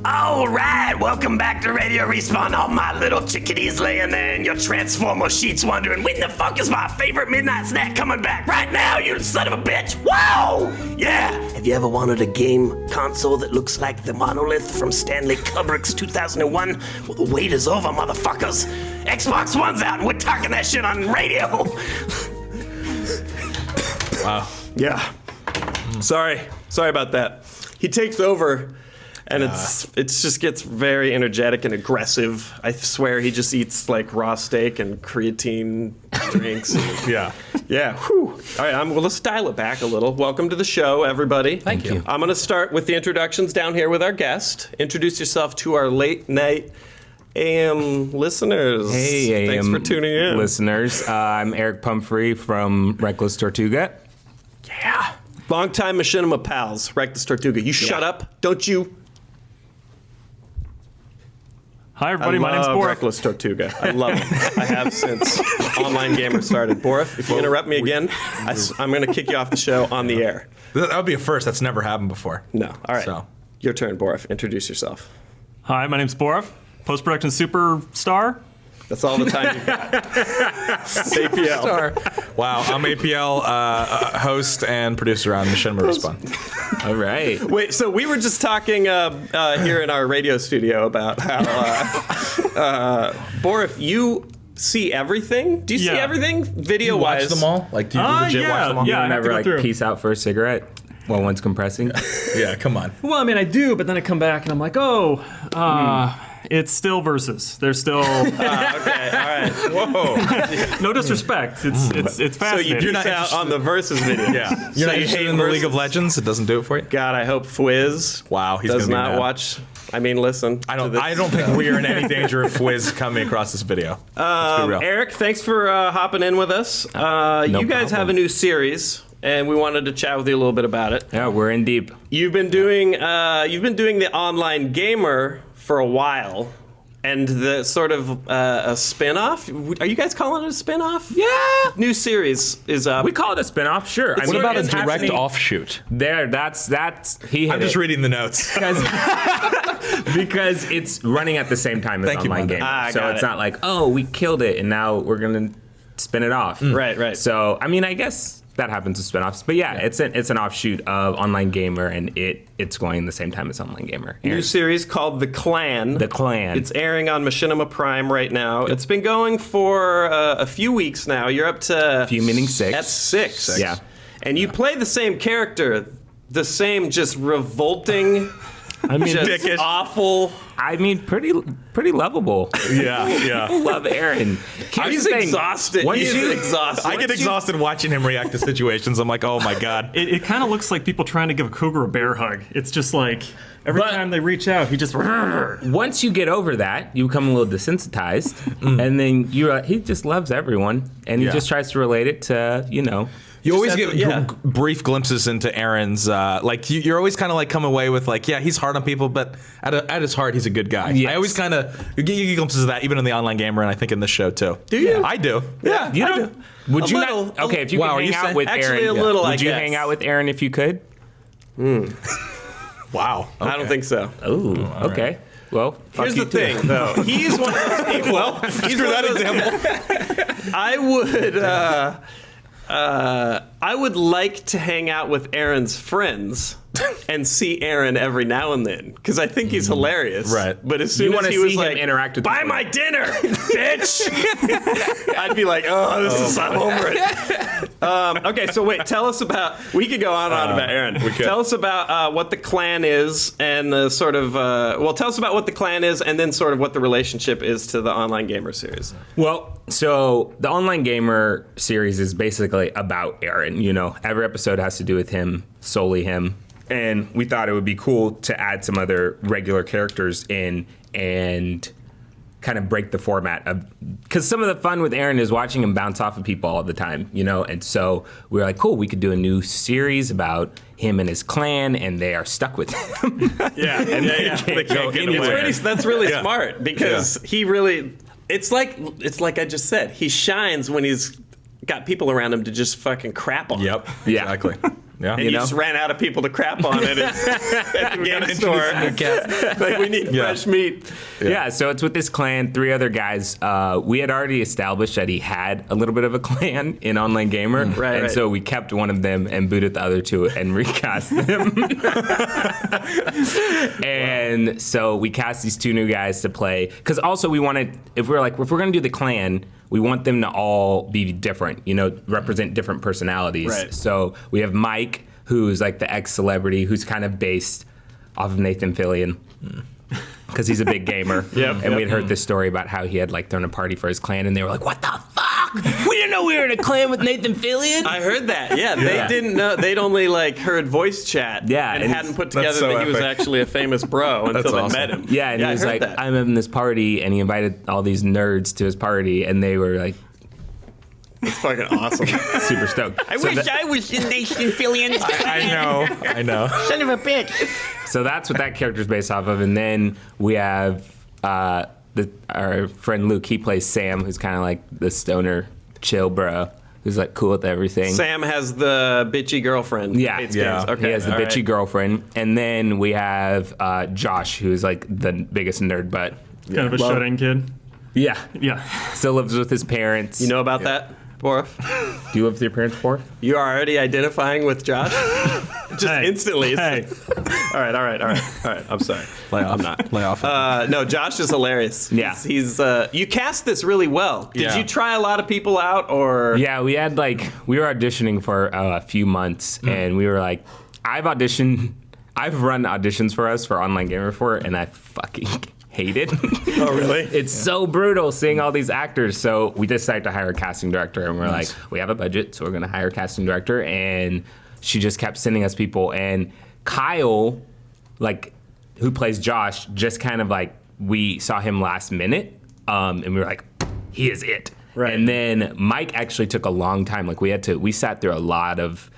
All right, welcome back to Radio Respawn. All my little chickadees laying there in your transformer sheets wondering, when the fuck is my favorite midnight snack coming back? Right now, you son of a bitch! Whoa! Yeah! Have you ever wanted a game console that looks like the monolith from Stanley Kubrick's 2001? Well, the wait is over, motherfuckers. Xbox One's out and we're talking that shit on radio. Wow. Yeah. Sorry about that. He takes over. And it just gets very energetic and aggressive. I swear he just eats like raw steak and creatine drinks. Yeah. Yeah. Whew. All right, let's dial it back a little. Welcome to the show, everybody. Thank you. I'm going to start with the introductions down here with our guest. Introduce yourself to our late night AM listeners. Hey, Thanks AM for tuning in. listeners. I'm Eric Pumphrey from Reckless Tortuga. Yeah. Longtime Machinima pals, Reckless Tortuga. You shut up, don't you? Hi, everybody. My name's Borf. Reckless Tortuga. I love it. I have since Online Gamer started. Borf, if you interrupt me again, I'm going to kick you off the show on the air. That would be a first. That's never happened before. No. All right. So. Your turn, Borf. Introduce yourself. Hi, my name's Borf, post-production superstar. That's all the time you've got. APL. Wow, I'm APL host and producer on Machinima Respawn. All right. Wait, so we were just talking here in our radio studio about how, Borf, you see everything? Do you see everything video-wise? Watch them all? Like, do you legit watch them all? Yeah, I have to Never go like through. peace out for a cigarette while one's compressing. Yeah, come on. Well, I mean, I do, but then I come back and I'm like, it's still versus. There's still Okay, all right. Whoa. no disrespect. It's So fascinating. you peace out on the Versus video. Yeah. You're not interested in the League of Legends? It doesn't do it for you? God, I hope Fwiz Wow, he's does gonna be not mad. watch. I mean, listen. I don't think we are in any danger of Fwiz coming across this video. Let's be real. Eric, thanks for hopping in with us. You guys problem. have a new series, and we wanted to chat with you a little bit about it. Yeah, we're in deep. You've been doing the Online Gamer for a while, and the sort of a spin-off. Are you guys calling it a spin-off? Yeah. New series is up. We call it a spin-off, sure. What about a it's direct happening- offshoot? There, he hit I'm just it. reading the notes. Because it's running at the same time as Thank you, Online Mother. Gamer. So got it's it. not like, oh, we killed it and now we're going to spin it off. Right. So, I mean, I guess that happens with spin-offs. But yeah, it's an offshoot of Online Gamer, and it's going the same time as Online Gamer. New series called The Clan. The Clan. It's airing on Machinima Prime right now. It's been going for a few weeks now. You're up to... Few meaning 6. That's 6. Yeah. And you play the same character, the same just revolting, I mean, just awful... I mean, pretty lovable. Yeah. Love Aaron. He's exhausted. He's exhausted. I get exhausted watching him react to situations. I'm like, oh my God. it kind of looks like people trying to give a cougar a bear hug. It's just like every But- time they reach out, he just. Once you get over that, you become a little desensitized, and then he just loves everyone, and he Yeah. just tries to relate it to, You always have get to- brief glimpses into Aaron's, you're always kind of like come away with like, yeah, he's hard on people, but at his heart, he's a good guy. Yes. I always kind of, you get glimpses of that even in the Online Gamer, and I think in this show too. Do you? I do. Yeah. You I don't. do. Would A you little, not? Okay, if you Wow, could you hang out say- with Actually, Aaron, a little, I would you guess. hang out with Aaron if you could? Wow. I don't think so. Oh, okay. Well, fuck Here's you the too. thing, though. He's one of those people. Well, Screw that example. I would like to hang out with Aaron's friends and see Aaron every now and then because I think he's hilarious. Right. But as soon You as wanna he was see him like, interact with "Buy people." my dinner, bitch," I'd be like, "Oh, I'm over it." Okay, so wait. Tell us about. We could go on and on about Aaron. we could. Tell us about what the clan is and the sort of. Tell us about what the clan is and then sort of what the relationship is to the Online Gamer series. Well, so the Online Gamer series is basically about Aaron. Every episode has to do with him, solely him. And we thought it would be cool to add some other regular characters in and kind of break the format of, because some of the fun with Aaron is watching him bounce off of people all the time, and so we were like, cool, we could do a new series about him and his clan, and they are stuck with him. Yeah, and they can't go get anywhere. away. That's really Yeah. smart because he really. It's like I just said. He shines when he's got people around him to just fucking crap on. Yep. Yeah. Exactly. Yeah. And You you know? just ran out of people to crap on it at the game store. Like, we need fresh meat. Yeah, so it's with this clan, 3 other guys. We had already established that he had a little bit of a clan in Online Gamer. Right, and so we kept one of them and booted the other 2 and recast them. And so we cast these 2 new guys to play. Because also we wanted, if we're going to do the clan, we want them to all be different, represent different personalities. Right. So we have Mike, who's like the ex-celebrity, who's kind of based off of Nathan Fillion. Because he's a big gamer. And we'd heard this story about how he had like thrown a party for his clan, and they were like, "What the fuck? We didn't know we were in a clan with Nathan Fillion." I heard that. Yeah, they didn't know. They'd only heard voice chat. Yeah, and and hadn't put together so that he was epic. actually a famous bro until they met him. Yeah, and he I was heard like, that. "I'm having this party," and he invited all these nerds to his party, and they were like It's fucking awesome. super stoked. I wish I was in Nathan Fillion's I know. son of a bitch. So that's what that character's based off of, and then we have our friend Luke. He plays Sam, who's kind of like the stoner, chill bro, who's like cool with everything. Sam has the bitchy girlfriend. Yeah, Hates yeah. games. Okay, he has the all bitchy right. girlfriend, and then we have Josh, who's like the biggest nerd butt. Kind of a shut-in kid. Yeah, Yeah. still lives with his parents. You know about that, Borf? Do you live with your parents, Borf? You are already identifying with Josh? Just Hey. instantly. Hey. All right. I'm sorry. I'm not. Lay off. No, Josh is hilarious. Yeah. He's you cast this really well. Did Yeah. you try a lot of people out, or? Yeah, we were auditioning for a few months, and we were like, I've run auditions for us for Online Gamer before, and I fucking hate it. Oh, really? It's so brutal seeing all these actors. So we decided to hire a casting director, and we're like, we have a budget, so we're going to hire a casting director. And she just kept sending us people. And Kyle, like, who plays Josh, just kind of like, we saw him last minute, and we were like, he is it. Right. And then Mike actually took a long time. Like, we sat through a lot of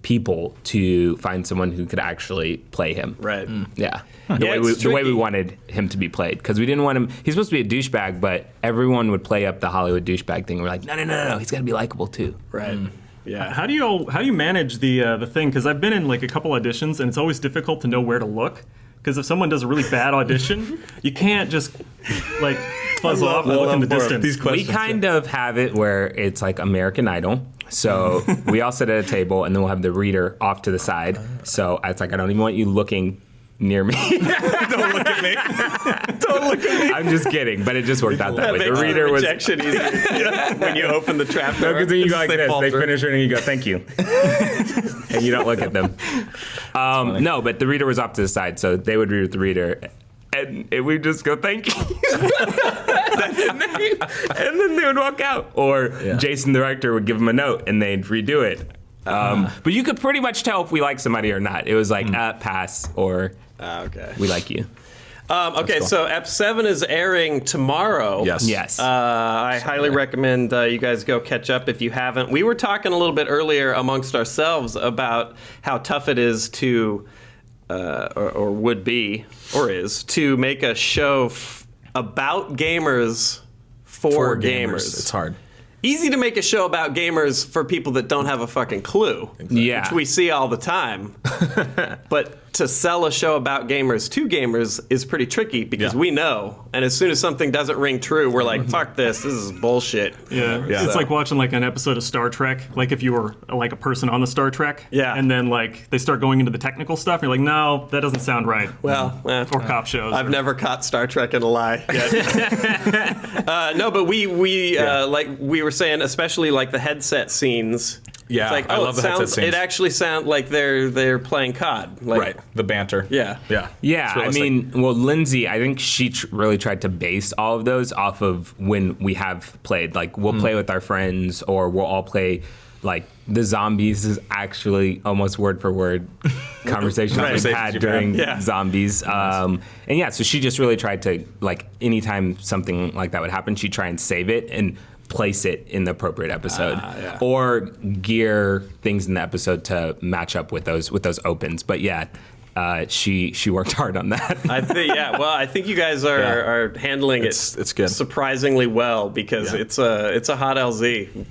people to find someone who could actually play him. Right. Yeah. Yeah, The way it's we tricky. wanted him to be played. Because we didn't want him, he's supposed to be a douchebag, but everyone would play up the Hollywood douchebag thing. We're like, no, he's got to be likable too. Right. Yeah. How do you manage the thing? Because I've been in like a couple auditions, and it's always difficult to know where to look. Because if someone does a really bad audition, you can't just like fuzz off and look in the distance. We kind of have it where it's like American Idol. So we all sit at a table, and then we'll have the reader off to the side. So it's like, I don't even want you looking near me. Don't look at me. Don't look at me. I'm just kidding, but it just worked out that That way. makes The reader the was. rejection easier when you open the trap door. Because then you go like They this. They falter. finish it and you go, thank you. And you don't look at them. No, but the reader was off to the side, so they would read with the reader. And we just go, thank you. and then they would walk out. Or Jason, the director, would give them a note and they'd redo it. But you could pretty much tell if we like somebody or not. It was like, pass, or Okay. we like you. Okay, so Ep 7 is airing tomorrow. Yes. I highly recommend you guys go catch up if you haven't. We were talking a little bit earlier amongst ourselves about how tough it is to, or would be, or is, to make a show about gamers for gamers. It's hard. Easy to make a show about gamers for people that don't have a fucking clue. Yeah. Which we see all the time. But to sell a show about gamers to gamers is pretty tricky because we know. And as soon as something doesn't ring true, we're like, fuck this is bullshit. Yeah. It's like watching like an episode of Star Trek. Like if you were like a person on the Star Trek. Yeah. And then like they start going into the technical stuff. And you're like, no, that doesn't sound right. Well, Or cop shows. I've never caught Star Trek in a lie yet. No, but we like we were saying, especially like the headset scenes. Yeah, It's like, I love the headset scenes. It actually sounds like they're playing COD. Like, Right. The banter. Yeah. Yeah. Yeah, It's I realistic. mean, well, Lindsay, I think she really tried to base all of those off of when we have played. Like, we'll play with our friends, or we'll all play. Like, the zombies is actually almost word for word conversations we've Conversations had you've during had. Yeah. zombies. And yeah, so she just really tried to, like, anytime something like that would happen, she'd try and save it and place it in the appropriate episode, or gear things in the episode to match up with those opens. But yeah, she worked hard on that. I think well, I think you guys are handling It's good. surprisingly well because it's a hot LZ.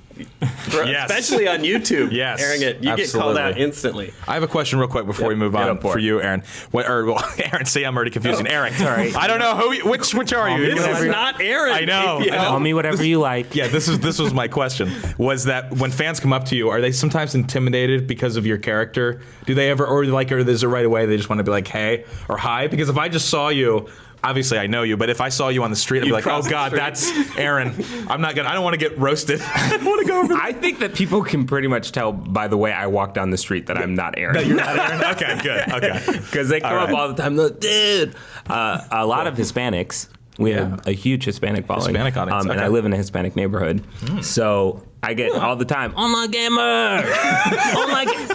Yes. especially on YouTube. Yes, Airing it, you get called out absolutely. instantly. I have a question real quick before we move on up for for it. you, Aaron. Aaron, see, I'm already confusing. Aaron, sorry. I don't know which are you? This is not Aaron. I know. Yeah. Call me whatever you like. Yeah, this was my question. Was that when fans come up to you, are they sometimes intimidated because of your character? Do they ever, or is it right away they just want to be like, hey or hi? Because if I just saw you, obviously I know you, but if I saw you on the street, I'd be like, oh cross the God, street. that's Aaron. I don't want to get roasted. I don't want to go over I think that people can pretty much tell by the way I walk down the street that I'm not Aaron. You're not Aaron? Okay, good. Okay. Because they come up all the time, like, dude. A lot of Hispanics. We have a huge Hispanic following. Hispanic audience, And okay. I live in a Hispanic neighborhood. So I get all the time, online gamer!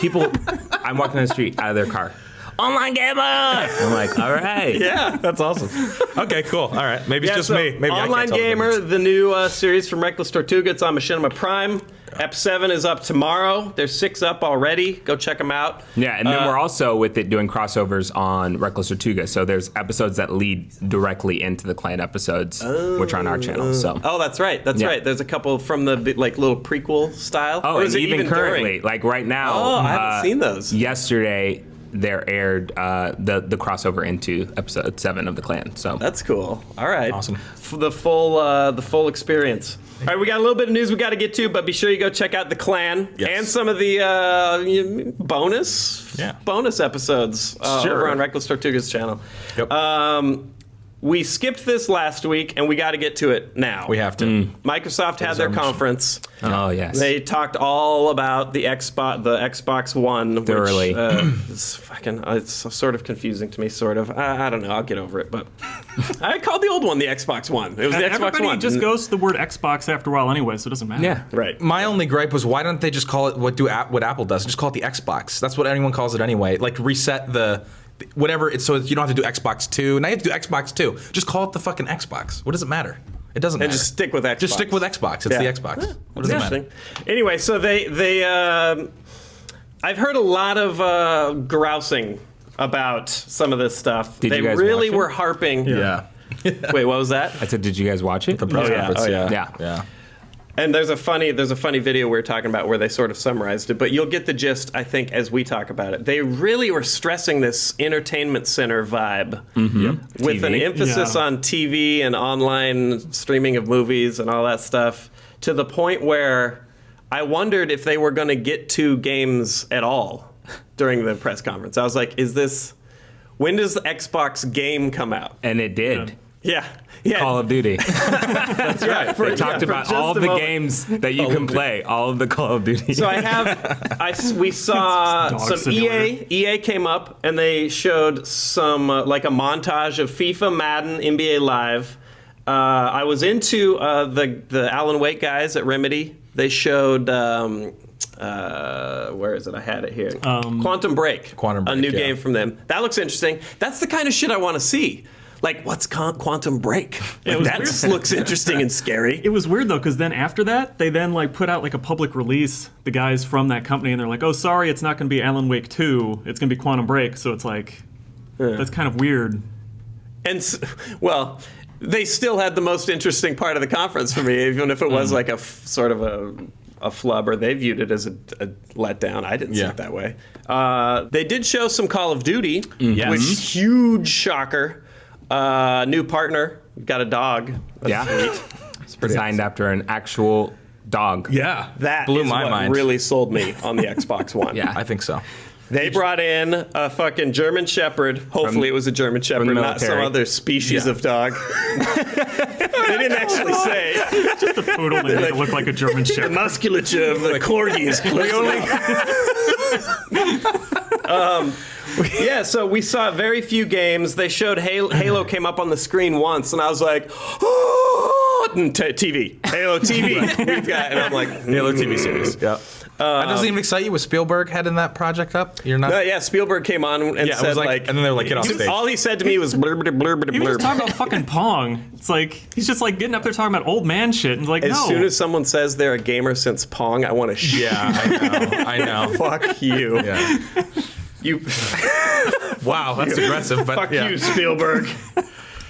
People, I'm walking down the street out of their car. Online gamer! I'm like, all right. Yeah. That's awesome. Okay, cool. All right. Maybe it's just so me. Maybe I Online can't tell the Gamer, difference. the new series from Reckless Tortuga. It's on Machinima Prime. Ep 7 is up tomorrow. There's 6 up already. Go check them out. Yeah, and then we're also with it doing crossovers on Reckless Tortuga. So there's episodes that lead directly into the Clan episodes, which are on our channel. So. Oh, that's right. That's Yeah. right. There's a couple from the like little prequel style. Oh, Or and is it even currently, during? like right now. Oh, I haven't seen those. Yesterday, there aired the crossover into episode 7 of the Clan. So That's cool. All right. Awesome. The full experience. All right, we got a little bit of news we got to get to, but be sure you go check out the Clan Yes. and some of the bonus episodes over on Reckless Tortuga's channel. Yep. We skipped this last week, and we got to get to it now. We have to. Microsoft had their our mission. conference. oh yes, They talked all about the Xbox One. Thoroughly. Which, it's sort of confusing to me, sort of. I don't know. I'll get over it. But I called the old one the Xbox One. It was the Xbox Everybody One. just goes to the word Xbox after a while anyway, so it doesn't matter. yeah. Right. My only gripe was why don't they just call it what Apple does? Just call it the Xbox. That's what anyone calls it anyway. Like reset the whatever. It's so you don't have to do Xbox 2. Now you have to do Xbox 2. Just call it the fucking Xbox. What does it matter? It doesn't And matter. just stick with Xbox. Just stick with Xbox. It's Yeah. the Xbox. What does it matter? Interesting. Anyway, so they I've heard a lot of grousing about some of this stuff. Did they you guys really watch it? were harping. Yeah. Wait, what was that? I said, did you guys watch it? The press yeah. conference. Oh, yeah. Yeah. Yeah. And there's a funny video we were talking about where they sort of summarized it, but you'll get the gist, I think, as we talk about it. They really were stressing this entertainment center vibe with an TV. emphasis Yeah. on TV and online streaming of movies and all that stuff, to the point where I wondered if they were going to get to games at all during the press conference. I was like, when does the Xbox game come out? And it did. Yeah. Call of Duty. That's right. They talked about all of the games that you can play, all of the Call of Duty. So we saw Dog some simulator. EA came up and they showed some like a montage of FIFA, Madden, NBA Live. I was into the Alan Wake guys at Remedy. They showed where is it? I had it here. Quantum Break. Quantum a Break, new yeah. game from them. That looks interesting. That's the kind of shit I want to see. Like, what's Quantum Break? Like, was that weird. looks interesting and scary. It was weird though, because then after that, they then like put out like a public release. The guys from that company, and they're like, "Oh, sorry, it's not going to be Alan Wake 2. It's going to be Quantum Break." So it's like, that's kind of weird. And well, they still had the most interesting part of the conference for me, even if it was like a sort of a flub, or they viewed it as a letdown. I didn't see Yeah. it that way. They did show some Call of Duty, Yes. which huge shocker. New partner, got a dog. That's Yeah. sweet. It's designed after an actual dog. Yeah. That blew is my what mind. really sold me on the Xbox One. Yeah. I think so. They brought in a fucking German Shepherd. Hopefully, it was a German Shepherd, not some military. other species Yeah. of dog. They didn't actually say. Just a poodle that made it look like a German The Shepherd. musculature of the corgi is close enough. Yeah, so we saw very few games. They showed Halo came up on the screen once, and I was like, oh, TV. Halo TV. We've got, and I'm like, Halo TV series. Yeah. That doesn't even excite you with Spielberg heading that project up? You're not. Yeah, Spielberg came on and Yeah, it said was like- and then they were like, get off stage. All he said to me was blurb, blurb, blurb, He was just talking blurb. about fucking Pong. It's like he's just like getting up there talking about old man shit, and like, As no. soon as someone says they're a gamer since Pong, I want to shit. Yeah, I know. Fuck you. Yeah. You. Wow, that's aggressive. But Fuck yeah. you, Spielberg.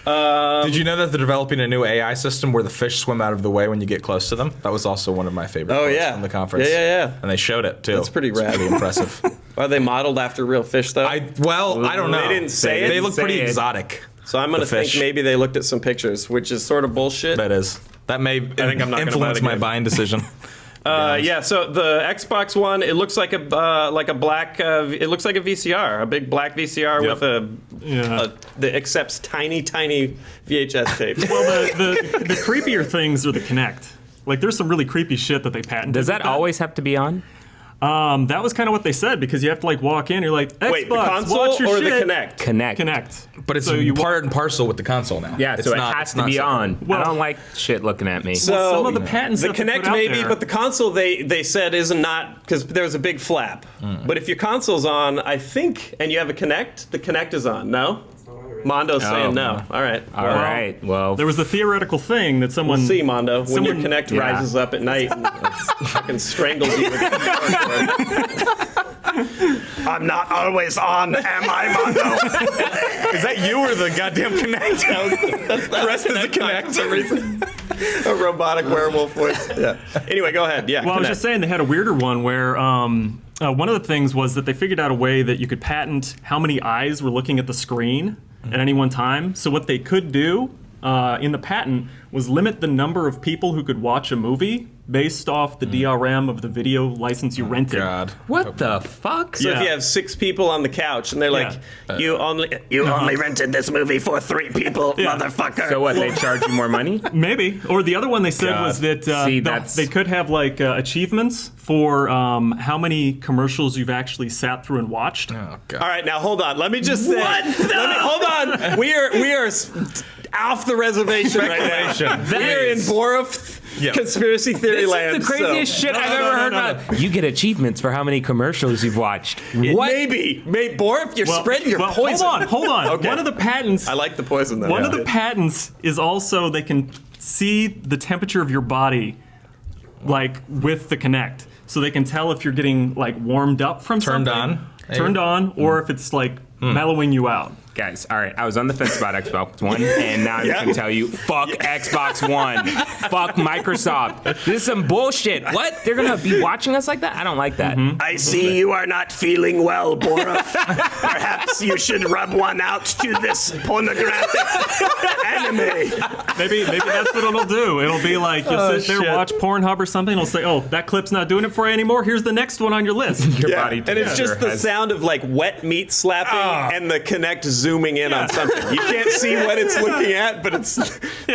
Did you know that they're developing a new AI system where the fish swim out of the way when you get close to them? That was also one of my favorite quotes from the conference. Yeah. And they showed it too. That's pretty rad. It's pretty impressive. Are they modeled after real fish, though? I don't know. They didn't say it? They look Say pretty it. exotic. So I'm going to think maybe they looked at some pictures, which is sort of bullshit. That may think I'm not gonna influence buy the my game. buying decision. Yeah, so the Xbox One, it looks like a black, it looks like a VCR, a big black VCR Yep. with that accepts tiny VHS tapes. Well, the creepier things are the Kinect. Like, there's some really creepy shit that they patented. Does that with always have to be on? That was kind of what they said, because you have to like walk in. You're like, Xbox, Wait, the console watch your or the shit. Kinect? Connect. But it's So you part and parcel with the console now. Yeah, It's so it not- has it's to not be separate. on. Well- I don't like shit looking at me. So some of the patents the that they Kinect put out maybe, there- but the console they said is not, because there's a big flap. But if your console's on, I think, and you have a Kinect, the Kinect is on. No? Mondo's saying no. All right. All right. Well, There was the theoretical thing that someone. See, Mondo, when your Someone- Kinect Yeah. rises up at night and fucking strangles you with a I'm not always on, am I, Mondo? Is that you or the goddamn Kinect? That's the rest is a Kinect. A robotic werewolf voice. Yeah. Anyway, go ahead. Yeah. Well, I was Kinect. just saying they had a weirder one where one of the things was that they figured out a way that you could patent how many eyes were looking at the screen at any one time. So what they could do in the patent was limit the number of people who could watch a movie based off the DRM of the video license you rented. God. what the fuck? So if Yeah. you have 6 people on the couch and they're like, You only rented this movie for 3 people, Yeah. motherfucker. So what? They charge you more money? Maybe. Or the other one they said God. was that See, that's- they could have like achievements for how many commercials you've actually sat through and watched. Oh God. all right, now hold on. Let me just say. Hold on. We are off the reservation right now. Speculation. We are in Borov Yeah. conspiracy theory This land. is the craziest shit I've ever heard about. You get achievements for how many commercials you've watched. What? Maybe. Borov, you're spreading your poison. Hold on. Okay. One of the patents. I like the poison though. One of the patents is also they can see the temperature of your body, like with the Kinect, so they can tell if you're getting like warmed up from Turned something, on? turned on, or if it's like mellowing you out. Guys, all right, I was on the fence about Xbox One, and now I'm just gonna tell you, fuck Xbox One, fuck Microsoft. This is some bullshit. What? They're gonna be watching us like that? I don't like that. I see you are not feeling well, Bora. Perhaps you should rub one out to this pornographic anime. Maybe that's what it'll do. It'll be like you'll sit there, shit. watch Pornhub or something. It'll say, "Oh, that clip's not doing it for you anymore. Here's the next one on your list." Your Yeah, body and it's just the has- sound of like wet meat slapping and the Kinect zooming in on something. You can't see what it's looking at, but it's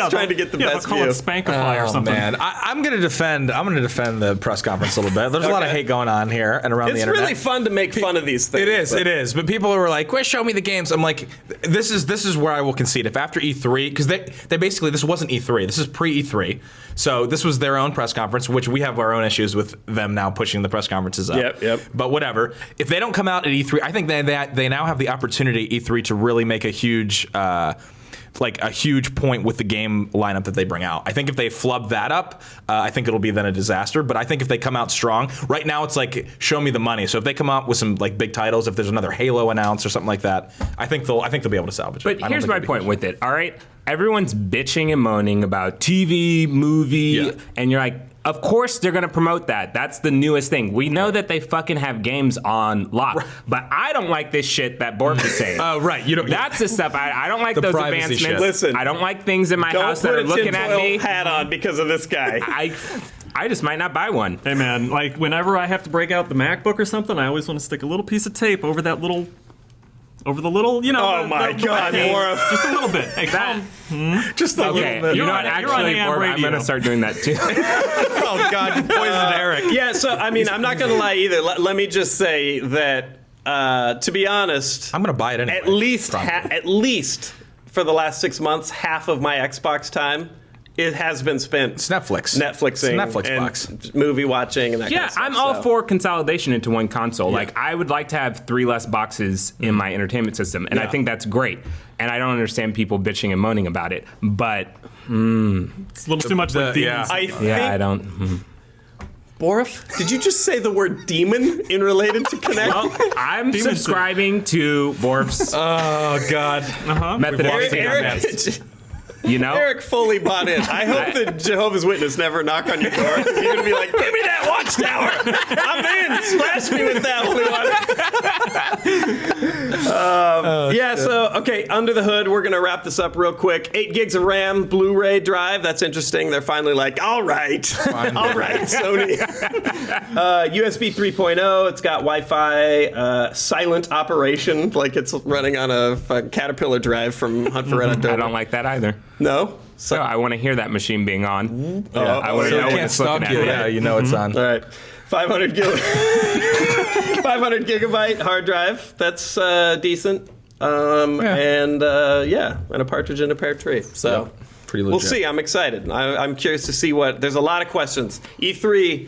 trying to get the best they'll call view. it Spankify or Oh something. man, I'm gonna defend the press conference a little bit. There's a lot of hate going on here and around the It's internet. really fun to make fun of these things. It is. But people were like, "Well, show me the games." I'm like, this is where I will concede. If after E3, because they basically, this wasn't E3, this is pre E3, so this was their own press conference, which we have our own issues with them now pushing the press conferences up. Yep. But whatever. If they don't come out at E3, I think they now have the opportunity at E3 to really make a huge. Like a huge point with the game lineup that they bring out. I think if they flub that up, I think it'll be then a disaster. But I think if they come out strong, right now it's like show me the money. So if they come out with some like big titles, if there's another Halo announced or something like that, I think they'll be able to salvage it. But I don't here's think my it'll be point huge. with it. All right, everyone's bitching and moaning about TV, movie, Yeah. and you're like, of course they're gonna promote that. That's the newest thing. We know that they fucking have games on lock, but I don't like this shit that Borg is saying. Oh, right. You don't. That's the stuff I don't like The those privacy advancements. shit. Listen, I don't like things in my Don't house that put are a looking at tinfoil me. hat on because of this guy. I just might not buy one. Hey man, like whenever I have to break out the MacBook or something, I always want to stick a little piece of tape over the little, you know. Oh the- my the- God, hey, Laura. just a little bit. Hey, That- Just a Okay, little bit. you know on- what? you're on Actually, AM Borg, I'm radio. gonna start doing that too. Oh God, you poisoned Eric. Yeah, so I mean, I'm not gonna lie either. Let me just say that, to be honest, I'm gonna buy it anyway. at least probably. at least for the last 6 months, half of my Xbox time it has been spent It's Netflix. Netflixing, It's a Netflix and box. movie watching, and that. Yeah, kind of stuff, I'm all so. for consolidation into one console. Like, I would like to have 3 less boxes in my entertainment system, and I Yeah. think that's great. And I don't understand people bitching and moaning about it. But It's a little too much like yeah. demons. I think yeah, I don't. Borif, did you just say the word demon in related to Connect? Well, I'm subscribing to Borf's Oh God. method of Eric- thinking on Eric, this. You know? Eric fully bought in. I hope that Jehovah's Witness never knock on your door. You're going to be like, give me that watchtower. I'm in. Splash me with that holy water. Okay, under the hood, we're going to wrap this up real quick. 8 gigs of RAM, Blu-ray drive. That's interesting. They're finally like, all right. All right, Sony. USB 3.0. It's got Wi-Fi, silent operation, like it's running on a Caterpillar drive from Hunt for Red October. I don't like that either. No? So I want to hear that machine being on. I want to So know it when can't it's looking stalk at you. me. Yeah, you know it's on. All right. 500 gigabyte hard drive. That's decent. And a partridge in a pear tree. So Pretty we'll legit. see. I'm excited. I'm curious to see what. There's a lot of questions. E3.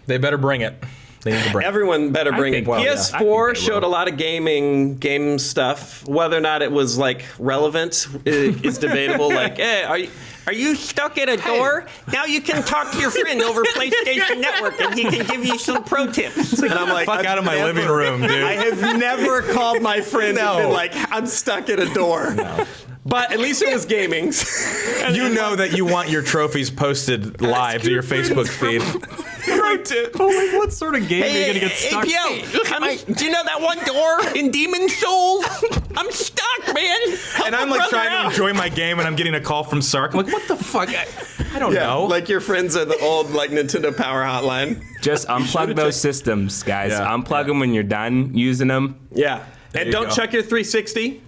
They better bring it. They need to bring it. Everyone better bring it. think- well, yeah. I think PS4 they showed will. a lot of game stuff. Whether or not it was like relevant is debatable. Like, hey, are you stuck at a door? Now you can talk to your friend over PlayStation Network, and he can give you some pro tips. And I'm like, Fuck out of my I've living never- room, dude. I have never called my friend and been like, I'm stuck at a door. But at least it was gaming. You know that you want your trophies posted live to your Facebook feed. Pro tip. What sort of game are you Hey, gonna get stuck? APL, do you know that one door in Demon Souls? I'm stuck, man. Help And I'm a like brother trying out. to enjoy my game, and I'm getting a call from Sark. I'm like, what the fuck? I don't know. Like your friends are the old like Nintendo Power Hotline. Just unplug those systems, guys. Yeah. Unplug them when you're done using them. Yeah, and you don't go. check your 360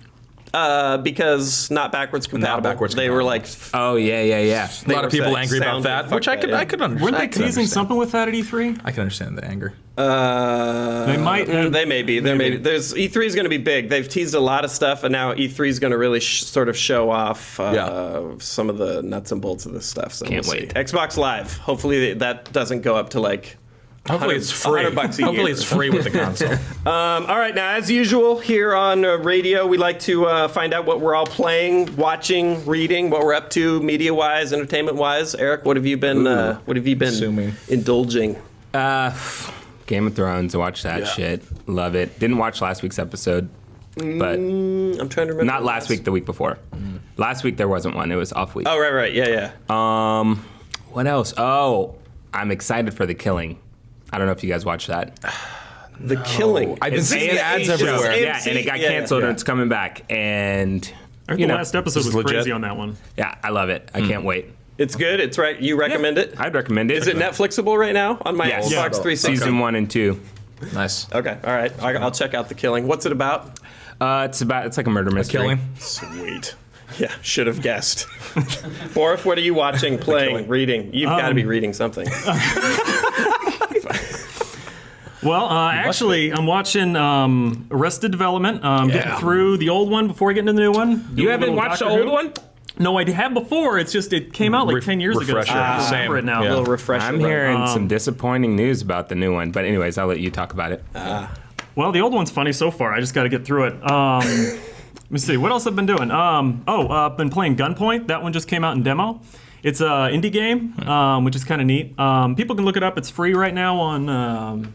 because not backwards compatible. backwards They were compatible. like Oh, yeah. A lot of people saying angry about sound that, and which fuck I could that, yeah. understand. Weren't I they could teasing understand. something with that at E3? I can understand the anger. They might. They may be. There may be. There's E3 is going to be big. They've teased a lot of stuff, and now E3 is going to really sort of show off some of the nuts and bolts of this stuff. So Can't we'll see. wait. Xbox Live. Hopefully that doesn't go up to like. Hopefully it's free. $100 a Hopefully year. it's free with the console. All right, now as usual here on radio, we like to find out what we're all playing, watching, reading, what we're up to, media-wise, entertainment-wise. Eric, what have you been? Assuming. Indulging? Game of Thrones. Watch that shit. Love it. Didn't watch last week's episode, but I'm trying to remember. not last week. The week before. Last week there wasn't one. It was off week. Oh, right, yeah. What else? Oh, I'm excited for The Killing. I don't know if you guys watched that. The Killing. I've been It's seeing AMC the ads show. everywhere. Yeah, and it got canceled and it's coming back. And I heard you the know, last episode this was is legit. crazy on that one. yeah, I love it. I can't wait. It's good. It's right. You recommend it? I'd recommend it. Is it Netflixable right now on my Yes. Xbox Yeah. 360? Season 1 and 2. Nice. Okay, all right. I'll check out The Killing. What's it about? It's like a murder mystery. Killing. Sweet. Yeah, should have guessed. Borif, what are you watching, playing, reading? You've got to be reading something. Well, actually, I'm watching Arrested Development. Getting through the old one before I get into the new one. You Doing a haven't little watched the Doctor old Who. one? No, I have before. It's just it came out like 10 years ago. refresher. So I don't Same. remember it now. Yeah. A little refresher. I'm hearing some disappointing news about the new one. But anyways, I'll let you talk about it. Well, the old one's funny so far. I just got to get through it. Let me see. What else I've been doing? I've been playing Gunpoint. That one just came out in demo. It's an indie game, which is kind of neat. People can look it up. It's free right now on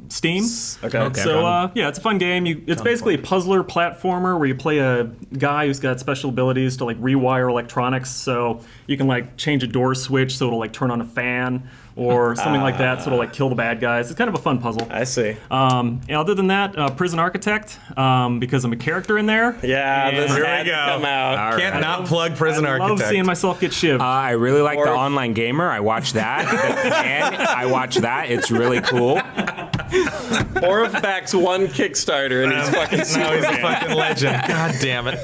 Steam. Okay. So it's a fun game. It's basically a puzzler platformer where you play a guy who's got special abilities to like rewire electronics. So you can like change a door switch so it'll like turn on a fan or something like that. So it'll like kill the bad guys. It's kind of a fun puzzle. I see. And other than that, Prison Architect, because I'm a character in there. Yeah, And this Here we had to go. come out. All Can't right. not plug Prison I love Architect. seeing myself get shivved. I really like Or- The Online Gamer. I watch that. And I watch that. It's really cool. Borif backs one Kickstarter and he's fucking now he's a fucking legend. God damn it.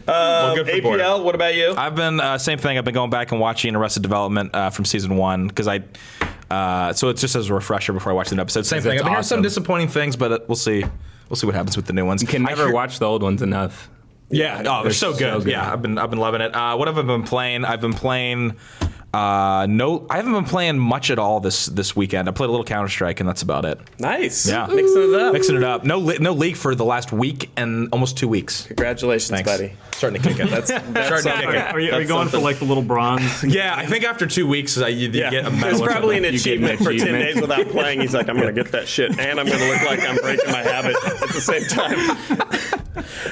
Well, good for Boris. APL, what about you? I've been same thing. I've been going back and watching Arrested Development from season 1 because so it's just as a refresher before I watch the new episode. Same thing. It's I've been hearing some awesome. disappointing things, but we'll see. We'll see what happens with the new ones. You can I never hear- watch the old ones enough. Yeah. Oh, they're so good. so good. Yeah, I've been loving it. What have I been playing? I've been playing No, I haven't been playing much at all this weekend. I played a little Counter-Strike, and that's about it. Nice. Yeah. Mixing it up. No league for the last week and almost 2 weeks. Congratulations, Thanks. buddy. Starting to kick it. That's Starting to kick it. Are you going for like the little bronze? Yeah, I think after 2 weeks, you get a medal. There's or probably an something. achievement for 10 days without playing. He's like, I'm going to get that shit, and I'm going to look like I'm breaking my habit at the same time.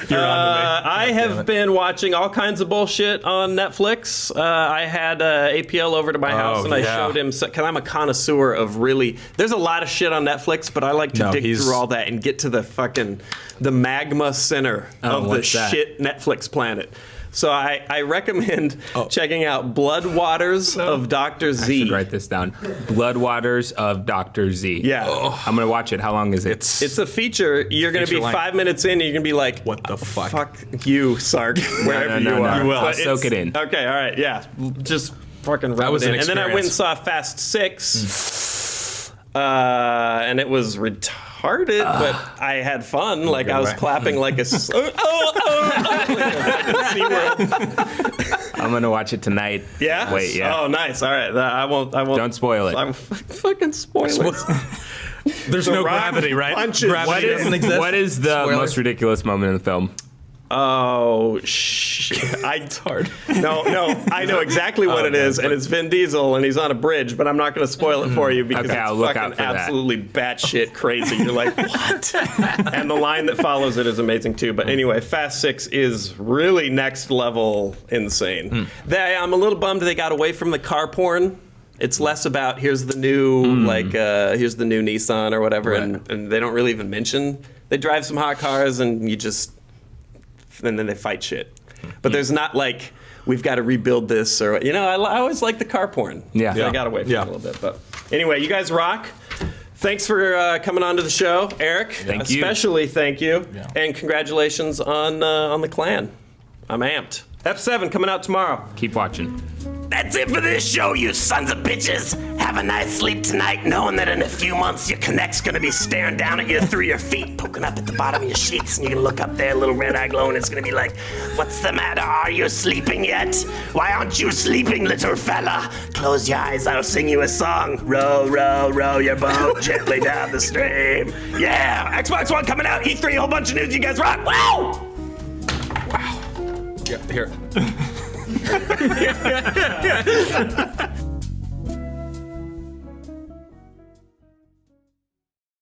You're on to me. I have been watching all kinds of bullshit on Netflix. I had APL over to my house, and I showed him, because I'm a connoisseur of really, there's a lot of shit on Netflix, but I like to dig through all that and get to the magma center of the shit Netflix planet. So I recommend checking out Blood Waters of Dr. Z. I should write this down. Blood Waters of Dr. Z. Yeah. I'm going to watch it. How long is it? It's a feature. You're going to be 5 minutes in, and you're going to be like, What the fuck? Fuck you, Sark, wherever you are. You will. But Soak it in. Okay, all right, yeah. Just fucking rub was it an in. And then I went and experience. saw Fast 6, and it was retarded, but I had fun. Like, I was clapping like a... I'm going to watch it tonight. Yeah? Wait, yeah. Oh, nice. All right. I won't. Don't spoil it. I'm fucking spoil it. There's no gravity, right? punches. Gravity doesn't exist. What is the most ridiculous moment in the film? Oh, shit. It's hard. No, I know exactly what it is, and it's Vin Diesel, and he's on a bridge, but I'm not going to spoil it for you because Okay, it's I'll look fucking out for that. absolutely batshit crazy. You're like, what? And the line that follows it is amazing, too. But anyway, Fast 6 is really next level insane. I'm a little bummed they got away from the car porn. It's less about here's the new here's the new Nissan or whatever, and they don't really even mention they drive some hot cars, and and then they fight shit. But there's not like we've got to rebuild this or I always like the car porn. Yeah. I got away from it a little bit, but anyway, you guys rock. Thanks for coming on to the show, Eric. Thank you. Especially thank you, and congratulations on the clan. I'm amped. F7 coming out tomorrow. Keep watching. That's it for this show, you sons of bitches. Have a nice sleep tonight, knowing that in a few months your connect's gonna be staring down at you through your feet, poking up at the bottom of your sheets, and you're gonna look up there, little red eye glow, and it's gonna be like, "What's the matter? Are you sleeping yet? Why aren't you sleeping, little fella? Close your eyes, I'll sing you a song. Row, row, row your boat gently down the stream." Yeah, Xbox One coming out, E3, a whole bunch of news. You guys rock. Wow! Yeah, here.